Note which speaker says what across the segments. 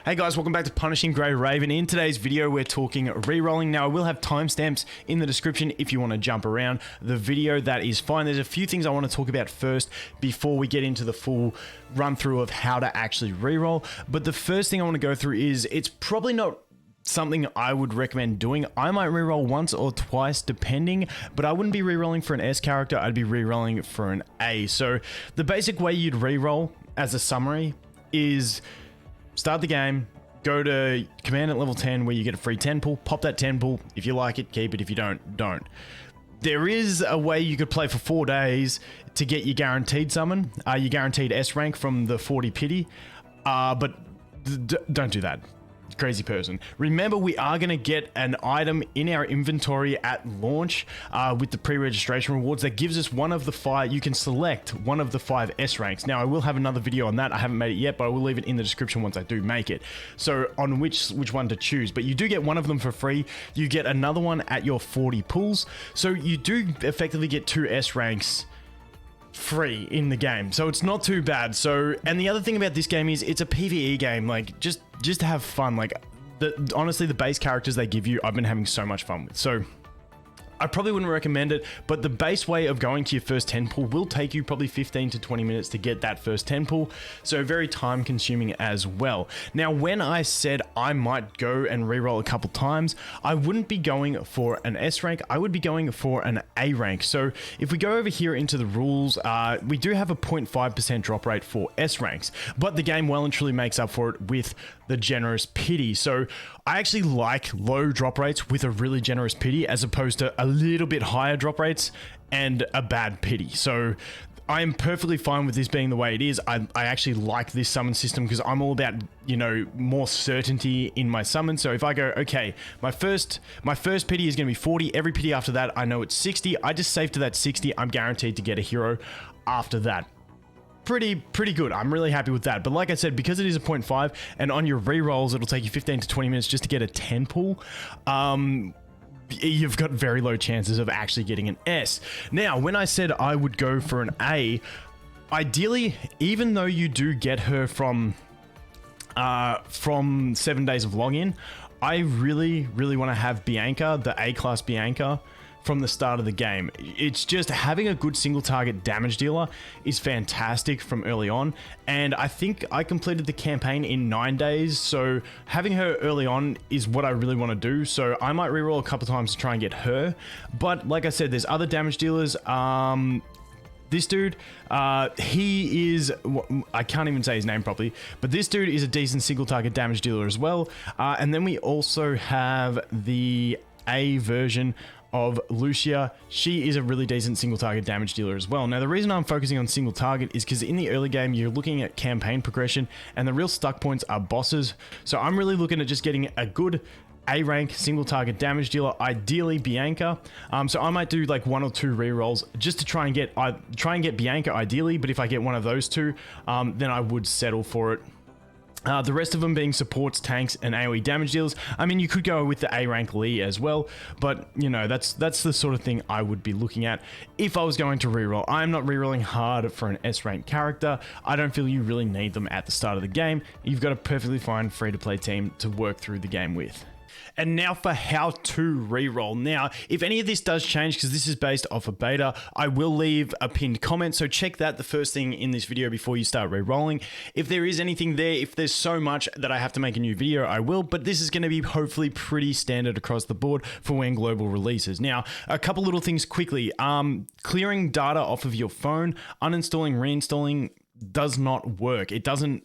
Speaker 1: Hey guys, welcome back to Punishing Gray Raven. In today's video, we're talking rerolling. Now, I will have timestamps in the description if you want to jump around the video. That is fine. There's a few things I want to talk about first before we get into the full run through of how to actually reroll. But the first thing I want to go through is it's probably not something I would recommend doing. I might reroll once or twice depending, but I wouldn't be rerolling for an S character. I'd be rerolling for an A. So the basic way you'd reroll as a summary is start the game, go to command at level 10 where you get a free 10 pull, pop that 10 pull. If you like it, keep it. If you don't. There is a way you could play for 4 days to get your guaranteed summon, your guaranteed S rank from the 40 pity, but don't do that. Crazy person. Remember, we are going to get an item in our inventory at launch with the pre-registration rewards that gives us one of the 5. You can select one of the 5 S ranks. Now, I will have another video on that. I haven't made it yet, but I will leave it in the description once I do make it. So on which one to choose. But you do get one of them for free. You get another one at your 40 pulls. So you do effectively get 2 S ranks free in the game, so it's not too bad. So, and the other thing about this game is it's a PvE game, like just to have fun. Like honestly, the base characters they give you, I've been having so much fun with. So I probably wouldn't recommend it, but the base way of going to your first 10 pull will take you probably 15 to 20 minutes to get that first 10 pull, so very time consuming as well. Now, when I said I might go and reroll a couple times, I wouldn't be going for an S rank, I would be going for an A rank. So if we go over here into the rules, we do have a 0.5% drop rate for S ranks, but the game well and truly makes up for it with the generous pity. So I actually like low drop rates with a really generous pity as opposed to a little bit higher drop rates and a bad pity. So I am perfectly fine with this being the way it is. I actually like this summon system because I'm all about, you know, more certainty in my summon. So if I go, okay, my first pity is going to be 40. Every pity after that, I know it's 60. I just save to that 60. I'm guaranteed to get a hero after that. Pretty good. I'm really happy with that. But like I said, because it is a 0.5 and on your rerolls, it'll take you 15 to 20 minutes just to get a 10 pull. You've got very low chances of actually getting an S. Now, when I said I would go for an A, ideally, even though you do get her from 7 days of login, I really want to have Bianca, the A-class Bianca, from the start of the game. It's just having a good single target damage dealer is fantastic from early on, and I think I completed the campaign in 9 days, so having her early on is what I really want to do. So I might reroll a couple times to try and get her, but like I said, there's other damage dealers. This dude, he is, I can't even say his name properly, but this dude is a decent single target damage dealer as well. And then we also have the A version of Lucia. She is a really decent single target damage dealer as well. Now, the reason I'm focusing on single target is because in the early game, you're looking at campaign progression and the real stuck points are bosses. So I'm really looking at just getting a good A rank single target damage dealer, ideally Bianca. So I might do like 1 or 2 rerolls just to try and get Bianca ideally, but if I get one of those two, then I would settle for it. The rest of them being supports, tanks, and AoE damage dealers. I mean, you could go with the A rank Lee as well, but you know, that's the sort of thing I would be looking at if I was going to reroll. I'm not rerolling hard for an S rank character. I don't feel you really need them at the start of the game. You've got a perfectly fine free-to-play team to work through the game with. And now for how to reroll. Now, if any of this does change, because this is based off a beta, I will leave a pinned comment. So check that the first thing in this video before you start rerolling. If there is anything there, if there's so much that I have to make a new video, I will. But this is going to be hopefully pretty standard across the board for when global releases. Now, a couple little things quickly. Clearing data off of your phone, uninstalling, reinstalling does not work. It doesn't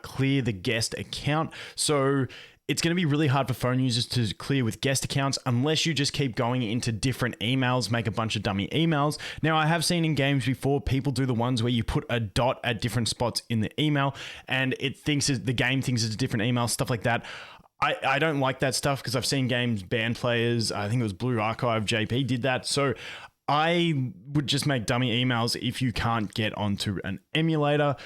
Speaker 1: clear the guest account. So it's going to be really hard for phone users to clear with guest accounts unless you just keep going into different emails, make a bunch of dummy emails. Now, I have seen in games before, people do the ones where you put a dot at different spots in the email and the game thinks it's a different email, stuff like that. I don't like that stuff because I've seen games ban players. I think it was Blue Archive JP did that. So I would just make dummy emails if you can't get onto an emulator.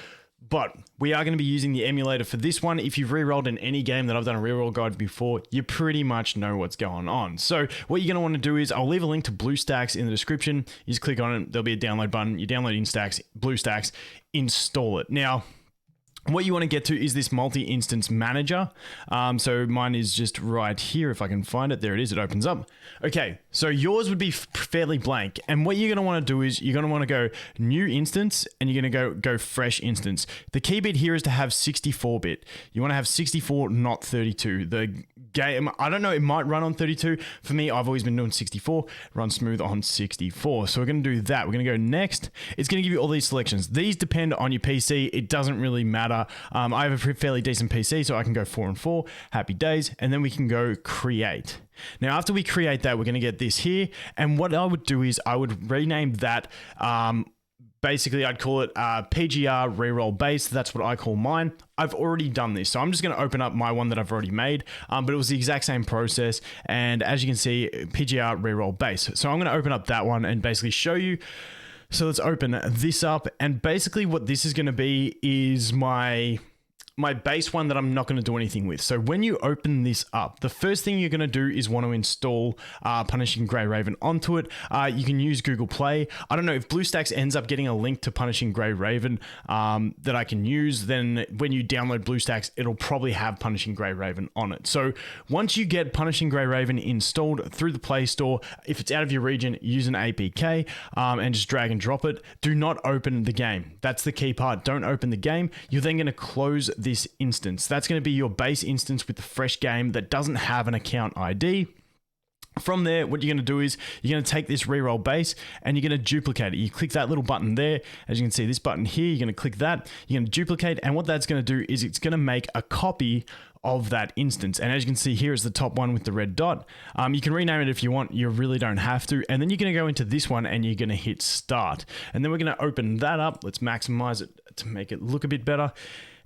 Speaker 1: But we are going to be using the emulator for this one. If you've rerolled in any game that I've done a reroll guide before, you pretty much know what's going on. So what you're going to want to do is I'll leave a link to BlueStacks in the description. You just click on it. There'll be a download button. You download Instax, BlueStacks, install it. Now, what you want to get to is this multi-instance manager. So mine is just right here. If I can find it, there it is. It opens up. Okay, so yours would be fairly blank. And what you're going to want to do is you're going to want to go new instance and you're going to go fresh instance. The key bit here is to have 64-bit. You want to have 64, not 32. The game, I don't know, it might run on 32. For me, I've always been doing 64, run smooth on 64. So we're going to do that. We're going to go next. It's going to give you all these selections. These depend on your PC. It doesn't really matter. I have a fairly decent PC, so I can go 4 and 4, happy days, and then we can go create. Now, after we create that, we're going to get this here, and what I would do is I would rename that, basically I'd call it PGR Reroll Base. That's what I call mine. I've already done this, so I'm just going to open up my one that I've already made, but it was the exact same process, and as you can see, PGR Reroll Base. So I'm going to open up that one and basically show you. So let's open this up, and basically what this is going to be is my base one that I'm not going to do anything with. So when you open this up, the first thing you're going to do is want to install Punishing Gray Raven onto it. You can use Google Play. I don't know if BlueStacks ends up getting a link to Punishing Gray Raven that I can use, then when you download BlueStacks, it'll probably have Punishing Gray Raven on it. So once you get Punishing Gray Raven installed through the Play Store, if it's out of your region, use an APK and just drag and drop it. Do not open the game. That's the key part. Don't open the game. You're then going to close this instance. That's going to be your base instance with the fresh game that doesn't have an account ID. From there, what you're going to do is you're going to take this reroll base and you're going to duplicate it. You click that little button there. As you can see, this button here, you're going to click that. You're going to duplicate, and what that's going to do is it's going to make a copy of that instance. And as you can see, here is the top one with the red dot. You can rename it if you want. You really don't have to. And then you're going to go into this one and you're going to hit start. And then we're going to open that up. Let's maximize it to make it look a bit better.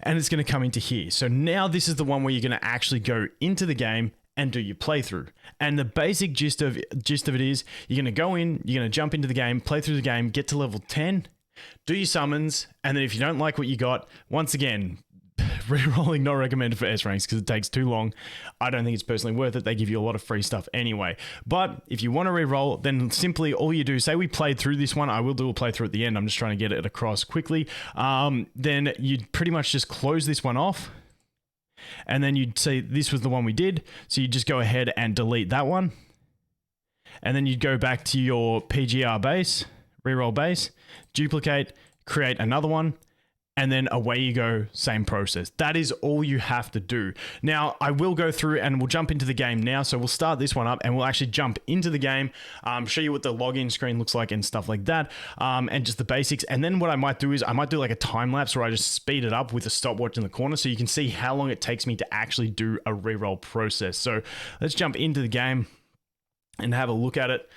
Speaker 1: And it's going to come into here. So now this is the one where you're going to actually go into the game and do your playthrough. And the basic gist of it is you're going to go in, you're going to jump into the game, play through the game, get to level 10, do your summons, and then if you don't like what you got, once again, rerolling not recommended for S ranks because it takes too long. I don't think it's personally worth it. They give you a lot of free stuff anyway. But if you want to reroll, then simply all you do, say we played through this one, I will do a playthrough at the end. I'm just trying to get it across quickly. Then you pretty much just close this one off. And then you'd say this was the one we did. So you just go ahead and delete that one. And then you'd go back to your PGR base, reroll base, duplicate, create another one. And then away you go, same process. That is all you have to do. Now, I will go through and we'll jump into the game now. So we'll start this one up and we'll actually jump into the game, show you what the login screen looks like and stuff like that, and just the basics. And then what I might do is I might do like a time lapse where I just speed it up with a stopwatch in the corner so you can see how long it takes me to actually do a reroll process. So let's jump into the game and have a look at it.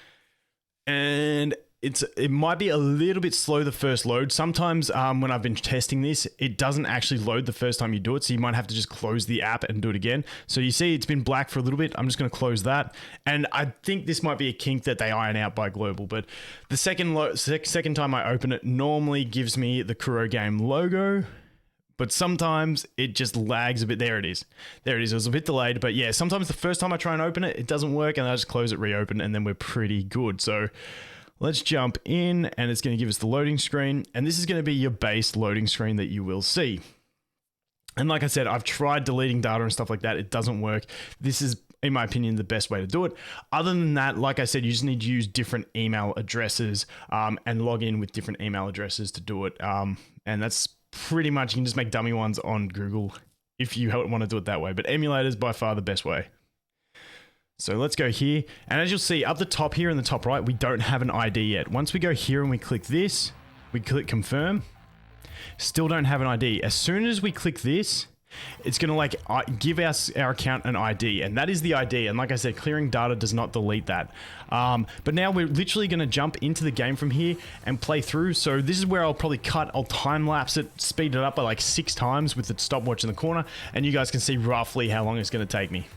Speaker 1: And it might be a little bit slow the first load. Sometimes when I've been testing this, it doesn't actually load the first time you do it. So you might have to just close the app and do it again. So you see it's been black for a little bit. I'm just going to close that. And I think this might be a kink that they iron out by global. But the second time I open it, normally gives me the Kuro game logo. But sometimes it just lags a bit. There it is. There it is. It was a bit delayed. But yeah, sometimes the first time I try and open it, it doesn't work. And I just close it, reopen, and then we're pretty good. So let's jump in and it's going to give us the loading screen. And this is going to be your base loading screen that you will see. And like I said, I've tried deleting data and stuff like that. It doesn't work. This is, in my opinion, the best way to do it. Other than that, like I said, you just need to use different email addresses and log in with different email addresses to do it. And that's pretty much, you can just make dummy ones on Google if you want to do it that way. But emulator is by far the best way. So let's go here. And as you'll see up the top here in the top right, we don't have an ID yet. Once we go here and we click this, we click confirm, still don't have an ID. As soon as we click this, it's going to like give us our account an ID, and that is the ID. And like I said, clearing data does not delete that. But now we're literally going to jump into the game from here and play through. So this is where I'll probably I'll time lapse it, speed it up by like 6 times with the stopwatch in the corner, and you guys can see roughly how long it's going to take me.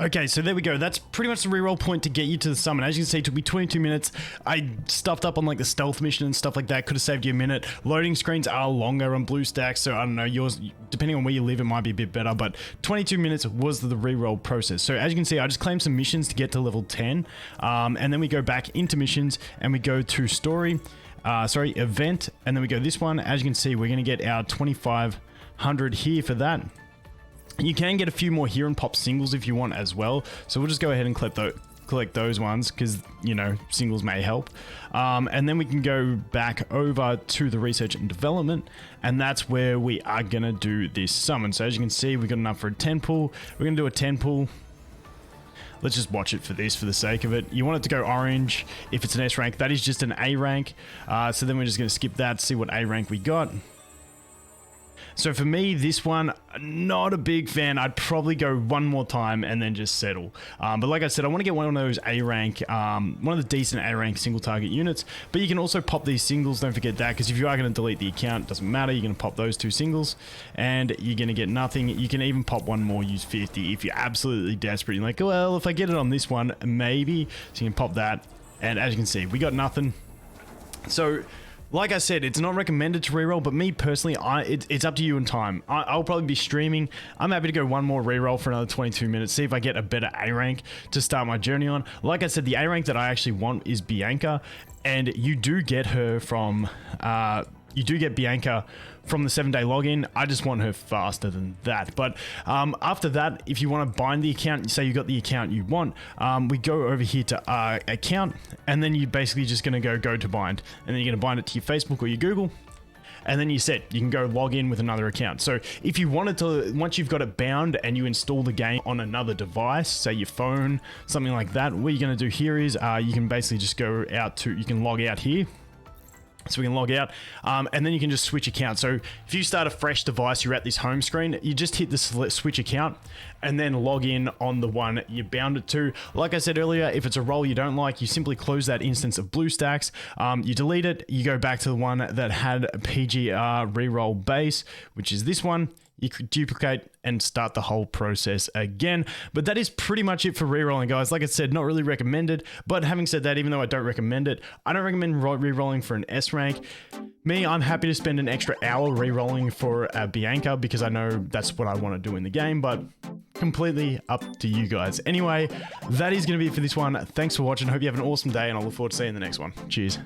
Speaker 1: Okay, so there we go. That's pretty much the reroll point to get you to the summon. As you can see, it took me 22 minutes. I stuffed up on like the stealth mission and stuff like that. Could have saved you a minute. Loading screens are longer on BlueStacks, so I don't know, yours, depending on where you live, it might be a bit better, but 22 minutes was the reroll process. So as you can see, I just claimed some missions to get to level 10, and then we go back into missions and we go to event, and then we go this one. As you can see, we're going to get our 2,500 here for that. You can get a few more here and pop singles if you want as well. So we'll just go ahead and collect those ones because, you know, singles may help. And then we can go back over to the research and development, and that's where we are going to do this summon. So as you can see, we've got enough for a 10 pull. We're going to do a 10 pull. Let's just watch it for this for the sake of it. You want it to go orange if it's an S rank. That is just an A rank. So then we're just going to skip that, see what A rank we got. So for me, this one, not a big fan. I'd probably go one more time and then just settle. But like I said, I want to get one of those A rank, one of the decent A rank single target units. But you can also pop these singles, don't forget that, because if you are going to delete the account, it doesn't matter. You're going to pop those 2 singles and you're going to get nothing. You can even pop one more, use 50 if you're absolutely desperate. You're like, well, if I get it on this one, maybe. So you can pop that. And as you can see, we got nothing. So like I said, it's not recommended to reroll, but me personally, it's up to you in time. I'll probably be streaming. I'm happy to go one more reroll for another 22 minutes, see if I get a better A rank to start my journey on. Like I said, the A rank that I actually want is Bianca, and you do get her from, Bianca from the 7-day login. I just want her faster than that. But after that, if you want to bind the account, say you got the account you want, we go over here to account, and then you're basically just going to go to bind, and then you're going to bind it to your Facebook or your Google, and then you're set. You can go log in with another account. So if you wanted to, once you've got it bound and you install the game on another device, say your phone, something like that, what you're going to do here is you can basically just go out to, you can log out here. So we can log out, and then you can just switch account. So if you start a fresh device, you're at this home screen, you just hit the switch account and then log in on the one you bound it to. Like I said earlier, if it's a role you don't like, you simply close that instance of BlueStacks, you delete it, you go back to the one that had a PGR reroll base, which is this one. You could duplicate and start the whole process again. But that is pretty much it for rerolling, guys. Like I said, not really recommended. But having said that, even though I don't recommend it, I don't recommend rerolling for an S rank. Me, I'm happy to spend an extra hour rerolling for a Bianca because I know that's what I want to do in the game. But completely up to you guys. Anyway, that is going to be it for this one. Thanks for watching. Hope you have an awesome day, and I look forward to seeing you in the next one. Cheers.